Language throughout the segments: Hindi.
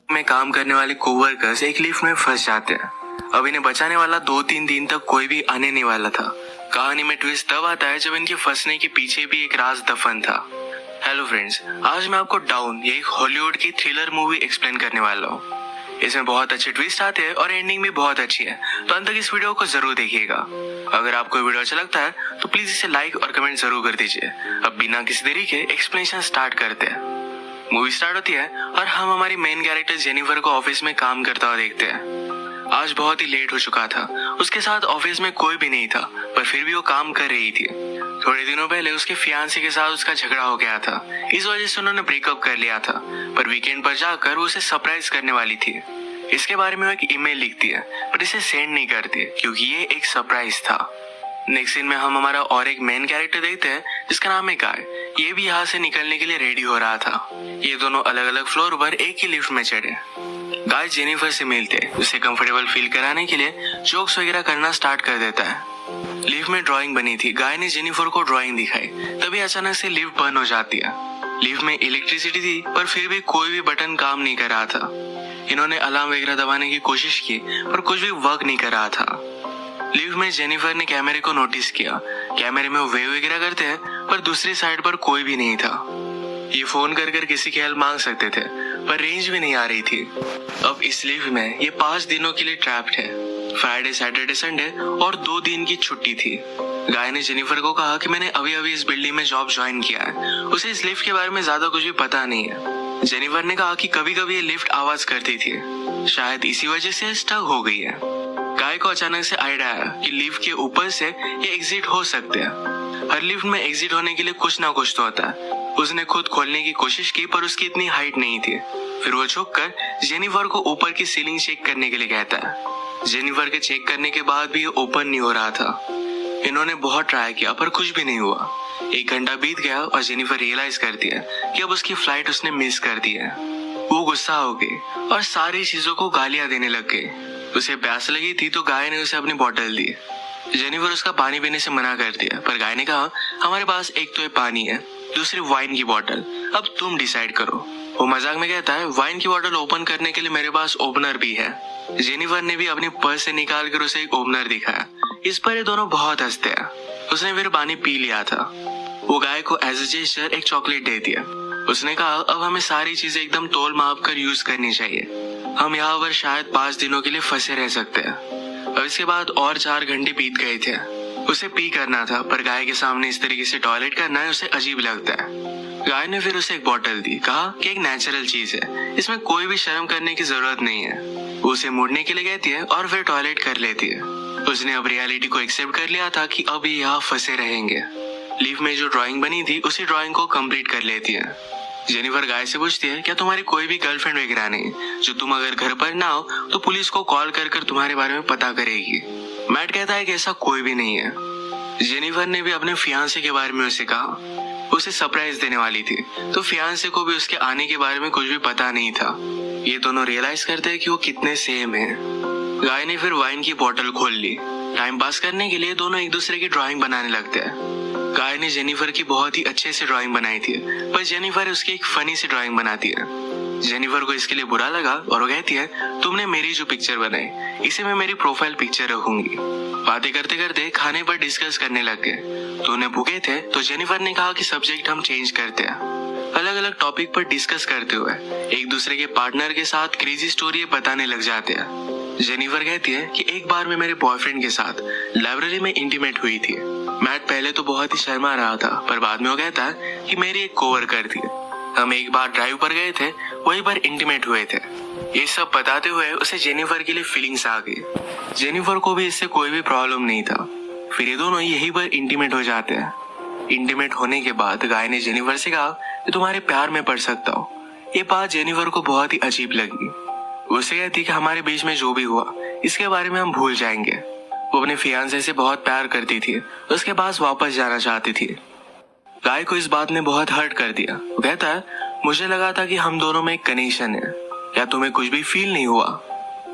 में काम करने वाले कोवर्कर्स एक लिफ्ट में फंस जाते हैं। अब इन्हें बचाने वाला 2-3 दिन तक कोई भी आने नहीं वाला था। कहानी में ट्विस्ट तब आता है जब इनके फंसने के पीछे भी एक राज दफन था। हेलो फ्रेंड्स, आज मैं आपको डाउन ये एक हॉलीवुड की थ्रिलर मूवी एक्सप्लेन करने वाला हूँ। इसमें बहुत अच्छे ट्विस्ट आते हैं और एंडिंग भी बहुत अच्छी है, तो अंत तक इस वीडियो को जरूर देखिएगा। अगर आपको वीडियो अच्छा लगता है तो प्लीज इसे लाइक और कमेंट जरूर कर दीजिए। अब बिना किसी देरी के एक्सप्लेनेशन स्टार्ट करते हैं। मूवी स्टार्ट होती है और हम हमारी मेन कैरेक्टर जेनिफर को ऑफिस में काम करता हुआ देखते हैं। आज बहुत ही लेट हो चुका था। उसके साथ ऑफिस में कोई भी नहीं था, पर फिर भी वो काम कर रही थी। थोड़े दिनों पहले उसके फियांसे के साथ उसका झगड़ा हो गया था, इस वजह से उन्होंने ब्रेकअप कर लिया था। पर वीकेंड पर जाकर वो उसे सरप्राइज करने वाली थी। इसके बारे में वो एक ईमेल लिखती है, पर इसे सेंड नहीं करती क्योंकि ये एक सरप्राइज था। नेक्स्ट सीन में हम हमारा और एक मेन कैरेक्टर देखते हैं जिसका नाम है गाय। ये भी यहाँ से निकलने के लिए रेडी हो रहा था। ये दोनों अलग अलग फ्लोर पर एक ही लिफ्ट में चढ़े। गाय जेनिफर से मिलते उसे कंफर्टेबल फील कराने के लिए जोक्स वगैरह करना स्टार्ट कर देता है। लिफ्ट में ड्राइंग बनी थी। गाय ने जेनिफर को ड्राइंग दिखाई, तभी अचानक से लिफ्ट बंद हो जाती है। लिफ्ट में इलेक्ट्रिसिटी थी, पर फिर भी कोई भी बटन काम नहीं कर रहा था। इन्होंने अलार्म वगैरह दबाने की कोशिश की, पर कुछ भी वर्क नहीं कर रहा था। लिफ्ट में जेनिफर ने कैमरे को नोटिस किया। कैमरे में वो वेव वगैरह करते हैं, पर दूसरी साइड पर कोई भी नहीं था। ये फोन कर किसी की हेल्प मांग सकते थे, पर रेंज भी नहीं आ रही थी। अब इस लिफ्ट में ये 5 दिनों के लिए ट्रैप्ड है। फ्राइडे, सैटरडे, संडे और 2 दिन की छुट्टी थी। गाय ने जेनिफर को कहा कि मैंने अभी इस बिल्डिंग में जॉब ज्वाइन किया है, उसे इस लिफ्ट के बारे में ज्यादा कुछ भी पता नहीं है। जेनिफर ने कहा कि कभी कभी ये लिफ्ट आवाज करती थी, शायद इसी वजह से स्टक हो गई है। गाय को अचानक से आइडिया आया कि लिफ्ट के ऊपर से ये एग्जिट हो सकते हैं। हर लिफ्ट में एग्जिट होने के लिए कुछ ना कुछ तो होता है। उसने खुद खोलने की कोशिश की, पर उसकी इतनी हाइट नहीं थी। फिर वो झुककर जेनिफर को ऊपर की सीलिंग चेक करने के लिए कहता है। जेनिफर के चेक करने के बाद भी ये ओपन नहीं हो रहा था। इन्होंने बहुत ट्राई किया, पर कुछ भी नहीं हुआ। 1 घंटा बीत गया और जेनिफर रियलाइज करती है कि अब उसकी फ्लाइट उसने मिस कर दी है। वो गुस्सा हो गई और सारी चीजों को गालियां देने लग गई। उसे प्यास लगी थी तो गाय ने उसे अपनी बोतल दी। जेनिफर उसका पानी पीने से मना कर दिया, पर गाय ने कहा हमारे पास एक तो ये पानी है, दूसरी वाइन की बोतल, अब तुम डिसाइड करो। वो मजाक में कहता है वाइन की बोतल ओपन करने के लिए मेरे पास ओपनर भी है। जेनिफर ने भी अपनी पर्स से निकाल कर उसे एक ओपनर दिखाया। इस पर ये दोनों बहुत हंसते हैं। उसने फिर पानी पी लिया था। वो गाय को एज ए जेस्चर एक चॉकलेट दे दिया। उसने कहा अब हमें सारी चीजें एकदम तोल माप कर यूज करनी चाहिए। हम यहाँ पर शायद 5 दिनों के लिए फंसे रह सकते हैं। और इसके बाद और 4 घंटे बीत गए थे। उसे पी करना था, पर गाय के सामने इस तरीके से टॉयलेट करना है उसे अजीब लगता है। गाय ने फिर उसे एक बोतल दी, कहा कि एक नेचुरल चीज है, इसमें कोई भी शर्म करने की जरूरत नहीं है। वो उसे मुड़ने के लिए कहती है और फिर टॉयलेट कर लेती है। उसने अब रियलिटी को एक्सेप्ट कर लिया था कि अब ये यहाँ फंसे रहेंगे। लिफ्ट में जो ड्राइंग बनी थी उसी ड्राइंग को कंप्लीट कर लेती है। जेनिफर गाय से पूछती है क्या तुम्हारी कोई भी गर्लफ्रेंड वगैरह नहीं, जो तुम अगर घर पर ना हो तो पुलिस को कॉल कर तुम्हारे बारे में पता करेगी। मैट कहता है कि ऐसा कोई भी नहीं है। जेनिफर ने भी अपने फियांसे के बारे में उसे कहा। उसे सरप्राइज देने वाली थी, तो फियांसे को भी उसके आने के बारे में कुछ भी पता नहीं था। ये दोनों रियलाइज करते हैं कि वो कितने सेम हैं। गाय ने फिर वाइन की बोतल खोल ली। टाइम पास करने के लिए दोनों एक दूसरे की ड्राइंग बनाने लगते हैं। गाय ने जेनिफर की बहुत ही अच्छे से ड्राइंग बनाई थी, पर जेनिफर उसकी एक फनी सी ड्राइंग बनाती है। जेनिफर को इसके लिए बुरा लगा और वो कहती है तुमने मेरी जो पिक्चर बनाई इसे मैं मेरी प्रोफाइल पिक्चर रखूंगी। बातें करते करते खाने पर डिस्कस करने लग गए। दोनों भूखे थे तो जेनिफर ने कहा कि सब्जेक्ट हम चेंज करते हैं। अलग अलग टॉपिक पर डिस्कस करते हुए एक दूसरे के पार्टनर के साथ क्रेजी स्टोरी बताने लग जाते हैं। जेनिफर कहती है कि एक बार मैं मेरे बॉयफ्रेंड के साथ लाइब्रेरी में इंटीमेट हुई थी। मैट पहले तो बहुत ही शर्मा रहा था, पर बाद में वो कहता है कि मेरी एक कोवर्कर थी। हम एक बार ड्राइव पर गए थे, वहीं पर इंटीमेट हुए थे। ये सब बताते हुए उसे जेनिफर के लिए फीलिंग्स आ गई। जेनिफर को भी इससे कोई भी प्रॉब्लम नहीं था। फिर ये दोनों यहीं पर इंटीमेट हो जाते हैं। इंटीमेट होने के बाद गाय ने जेनिफर से कहा कि तुम्हारे प्यार में पड़ सकता हूँ। ये बात जेनिफर को बहुत ही अजीब लगी। उसे कहती कि हमारे बीच में जो भी हुआ इसके बारे में हम भूल जाएंगे। वो अपने फियांसे से बहुत प्यार करती थी, उसके पास वापस जाना चाहती थी। गाय को इस बात ने बहुत हर्ट कर दिया। वो कहता है मुझे लगा था कि हम दोनों में एक कनेक्शन है, क्या तुम्हें कुछ भी फील नहीं हुआ?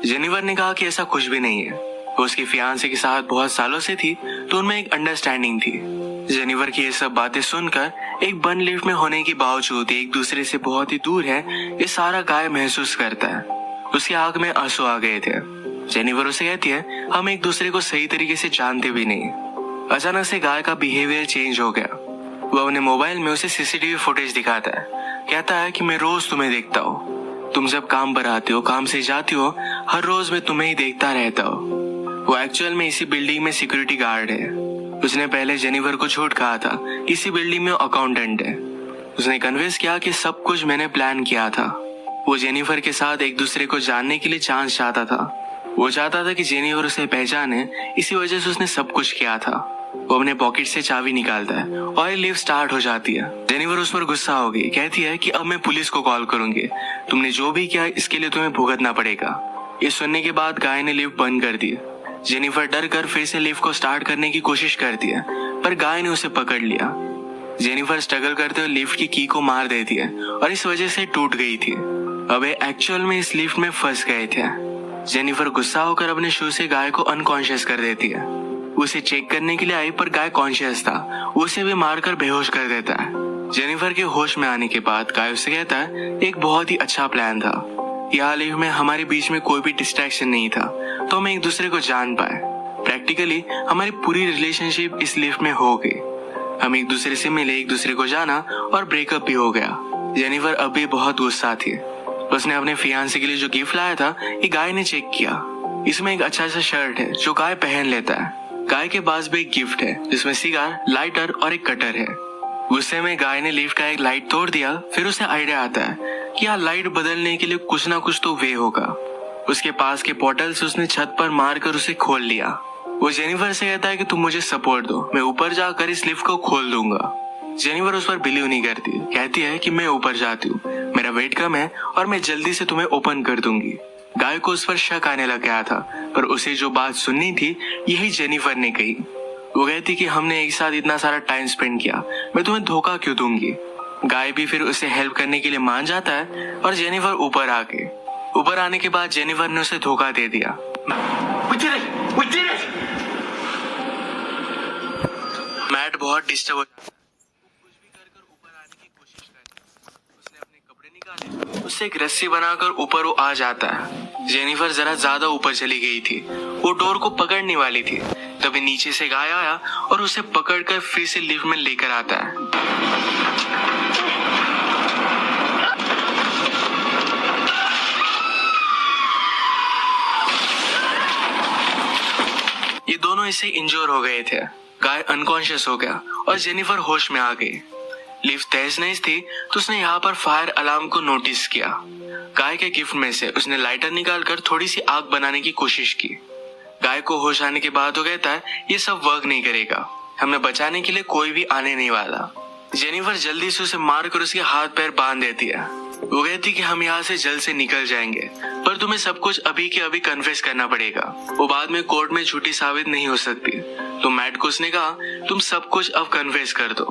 जेनिफर ने कहा कि ऐसा कुछ भी नहीं है। वो उसके फियांसे के साथ बहुत सालों से थी, तो उनमें एक अंडरस्टैंडिंग थी। जेनिफर की ये सब बातें सुनकर एक बंद लिफ्ट में होने के बावजूद एक दूसरे से बहुत ही दूर है, ये सारा गाय महसूस करता है। उसकी आंख में आंसू आ गए थे। जेनिफर उसे कहती है, हम एक दूसरे को सही तरीके से जानते भी नहीं। अचानक से गाय का बिहेवियर चेंज हो गया। वो अपने मोबाइल में उसे सीसीटीवी फुटेज दिखाता है। कहता है कि मैं रोज तुम्हें देखता हूँ, तुम जब काम पर आते हो, काम से जाती हो, हर रोज मैं तुम्हें ही देखता रहता हूँ। वो एक्चुअल में इसी बिल्डिंग में सिक्योरिटी गार्ड है। उसने पहले जेनिफर को झूठ कहा था, इसी बिल्डिंग में अकाउंटेंट है। उसने कन्विंस किया कि सब कुछ मैंने प्लान किया था। वो जेनिफर के साथ एक दूसरे को जानने के लिए चांस चाहता था। वो चाहता था कि जेनिफर उसे पहचाने, इसी वजह से उसने सब कुछ किया था। वो अपने पॉकेट से चाबी निकालता है और लिफ्ट स्टार्ट हो जाती है। जेनिफर उस पर गुस्सा हो गई, कहती है कि अब मैं पुलिस को कॉल करूंगी, तुमने जो भी किया इसके लिए तुम्हें भुगतना पड़ेगा। ये सुनने के बाद गाय ने लिफ्ट बंद कर दी। जेनिफर डर कर फिर से लिफ्ट को स्टार्ट करने की कोशिश करती है, पर गाय ने उसे पकड़ लिया। जेनिफर स्ट्रगल करते हुए लिफ्ट की की को मार देती है और इस वजह से टूट गई थी। अब एक्चुअल में इस लिफ्ट में फंस गए थे। जेनिफर गुस्सा होकर अपने शू से गाय को अनकॉन्शियस कर देती है। उसे चेक करने के लिए आई, पर गाय कॉन्शियस था। उसे भी मारकर बेहोश कर देता है। जेनिफर के होश में आने के बाद गाय उसे कहता है, एक बहुत ही अच्छा प्लान था। यहाँ लिफ्ट में हमारे बीच में कोई भी डिस्ट्रैक्शन नहीं था, तो हम एक दूसरे को जान पाए। प्रैक्टिकली हमारी पूरी रिलेशनशिप इस लिफ्ट में हो गई। हम एक दूसरे से मिले, एक दूसरे को जाना और ब्रेकअप भी हो गया। जेनिफर अभी बहुत गुस्सा थी। उसने अपने फियांसे के लिए जो गिफ्ट लाया था, ये गाय ने चेक किया। इसमें एक अच्छा सा शर्ट है जो गाय पहन लेता है। गाय के पास भी एक गिफ्ट है जिसमें सिगार, लाइटर और एक कटर है। गुस्से में गाय ने लिफ्ट का एक लाइट तोड़ दिया। फिर उसे आइडिया आता है कि यहाँ लाइट बदलने के लिए कुछ ना कुछ तो वे होगा। उसके पास के पोर्टल से उसने छत पर मारकर उसे खोल लिया। वो जेनिफर से कहता है कि तुम मुझे सपोर्ट दो, मैं ऊपर जाकर इस लिफ्ट को खोल दूंगा। जेनिफर उस पर बिलीव नहीं करती, कहती है कि मैं ऊपर जाती हूँ, मेरा वेट कम है और मैं जल्दी से तुम्हें ओपन कर दूंगी। गाय को उस पर शक आने लग गया था, पर उसे जो बात सुननी थी यही जेनिफर ने कही। वो कहती कि हमने एक साथ इतना सारा टाइम स्पेंड किया, मैं तुम्हें धोखा क्यों दूंगी। गाय भी फिर उसे हेल्प करने के लिए मान जाता है और जेनिफर ऊपर आने के बाद जेनिफर ने उसे धोखा दे दिया। We did it! मैट बहुत डिस्टर्ब हो कुछ भी कर ऊपर आने की कोशिश करता है। उसने अपने कपड़े निकाले, उससे एक रस्सी बनाकर ऊपर वो आ जाता है। जेनिफर जरा ज्यादा ऊपर चली गई थी, वो डोर को पकड़ने वाली थी। तभी नीचे से गाय आया और उसे पकड़कर फिर से लिफ्ट में लेकर आता है। ये दोनों इससे इंजोर हो गए थे। गाय अनकॉन्शियस हो गया और जेनिफर होश में आ गई। लिफ्ट तेज नहीं थी तो उसने यहाँ पर फायर अलार्म को नोटिस किया। गाय के गिफ्ट में से उसने लाइटर निकालकर थोड़ी सी आग बनाने की कोशिश की। गाय को होश आने के बाद वो कहता है, ये सब वर्क नहीं करेगा, हमें बचाने के लिए कोई भी आने नहीं वाला। जेनिफर जल्दी से उसे मारकर उसके हाथ पैर बांध देती है। वो कहती कि हम यहाँ से जल्द से निकल जाएंगे, पर तुम्हें सब कुछ अभी के अभी कन्फेस करना पड़ेगा। वो बाद में कोर्ट में झूठी साबित नहीं हो सकती। तो मैट को उसने कहा, तुम सब कुछ अब कन्फेस कर दो।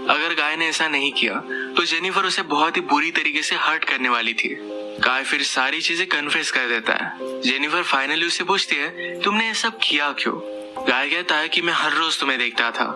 अगर गाय ने ऐसा नहीं किया तो जेनिफर उसे बहुत ही बुरी तरीके से हर्ट करने वाली थी। गाय फिर सारी चीजें कन्फेस कर देता है। जेनिफर फाइनली उससे पूछती है, तुमने ये सब किया क्यों। गाय कहता है कि मैं हर रोज तुम्हें देखता था,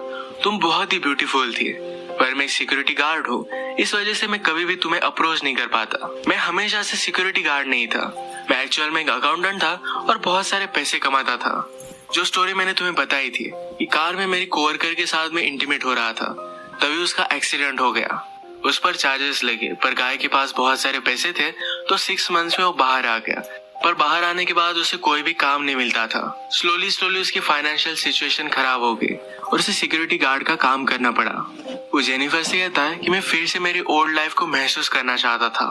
तुम बहुत ही ब्यूटीफुल थी, पर मैं सिक्योरिटी गार्ड हूँ, इस वजह से मैं कभी भी तुम्हें अप्रोच नहीं कर पाता। मैं हमेशा से सिक्योरिटी गार्ड नहीं था, मैं एक्चुअल में एक अकाउंटेंट था और बहुत सारे पैसे कमाता था। जो स्टोरी मैंने तुम्हें बताई थी, ये कार में मेरी कोवर्कर के साथ में इंटीमेट हो रहा था, तभी उसका एक्सीडेंट हो गया। उस पर चार्जेस लगे, पर गाय के पास बहुत सारे पैसे थे तो 6 मंथ्स में वो बाहर आ गया। पर बाहर आने के बाद उसे कोई भी काम नहीं मिलता था। स्लोली उसकी फाइनेंशियल सिचुएशन खराब हो गई और उसे सिक्योरिटी गार्ड का काम करना पड़ा। वो जेनिफर से कहता है कि मैं फिर से मेरी ओल्ड लाइफ को महसूस करना चाहता था,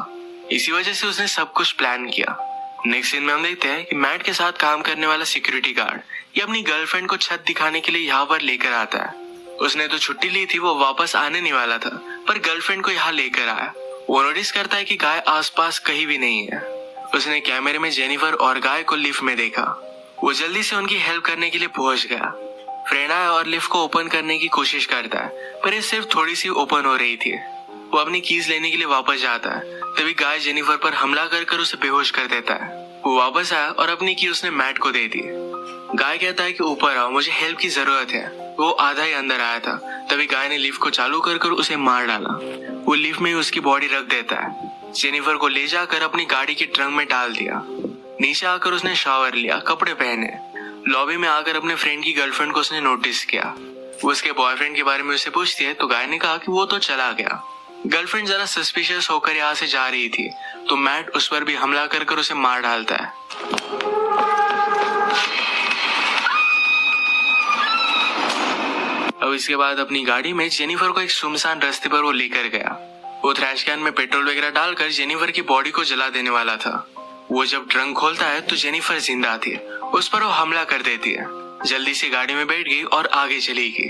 इसी वजह से उसने सब कुछ प्लान किया। नेक्स्ट सीन में हम देखते हैं कि मैट के साथ काम करने वाला सिक्योरिटी गार्ड ये अपनी गर्लफ्रेंड को छत दिखाने के लिए यहाँ पर लेकर आता है। उसने तो छुट्टी ली थी, वो वापस आने नहीं वाला था, पर गर्लफ्रेंड को यहाँ लेकर आया। वो नोटिस करता है कि गाय आसपास कहीं भी नहीं है। उसने कैमरे में जेनिफर और गाय को लिफ्ट में देखा। वो जल्दी से उनकी हेल्प करने के लिए पहुंच गया। फ्रेंड आया और लिफ्ट को ओपन करने की कोशिश करता है, पर ये सिर्फ थोड़ी सी ओपन हो रही थी। वो अपनी कीज लेने के लिए वापस जाता है, तभी गाय जेनिफर पर हमला कर उसे बेहोश कर देता है। वो वापस आया और अपनी की उसने मैट को दे दी। गाय कहता है कि ऊपर आओ, मुझे हेल्प की जरूरत है। वो आधा ही अंदर आया था, तभी गाय ने लिफ्ट को चालू कर उसे मार डाला। वो लिफ्ट में ही उसकी बॉडी रख देता है। जेनिफर को ले जाकर अपनी गाड़ी के ट्रंक में डाल दिया। नीचे आकर उसने शावर लिया, कपड़े पहने। लॉबी में आकर अपने फ्रेंड की गर्लफ्रेंड को उसने नोटिस किया। वो उसके बॉयफ्रेंड के बारे में उसे पूछती है तो गाय ने कहा कि वो तो चला गया। गर्लफ्रेंड जरा सस्पिशियस होकर यहाँ से जा रही थी तो मैट उस पर भी हमला कर उसे मार डालता है। अब इसके बाद अपनी गाड़ी में जेनिफर को एक सुनसान रास्ते पर वो लेकर गया। वो थ्रैश कैन में पेट्रोल वगैरह डालकर जेनिफर की बॉडी को जला देने वाला था। वो जब ट्रंक खोलता है तो जेनिफर जिंदा थी। उस पर वो हमला कर देती है। जल्दी से गाड़ी में बैठ गई और आगे चली गई।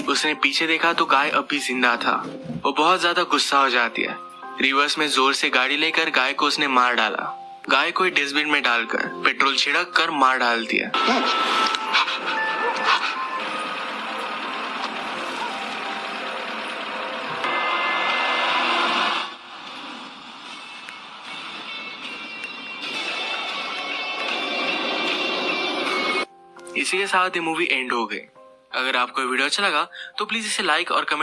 उसने पीछे देखा तो गाय अब भी जिंदा था। वो बहुत ज्यादा गुस्सा हो जाती है। रिवर्स में जोर से गाड़ी लेकर गाय को उसने मार डाला। गाय को डस्टबिन में डालकर पेट्रोल छिड़क कर मार डालती है। इसी के साथ ये मूवी एंड हो गई। अगर आपको वीडियो अच्छा लगा तो प्लीज इसे लाइक और कमेंट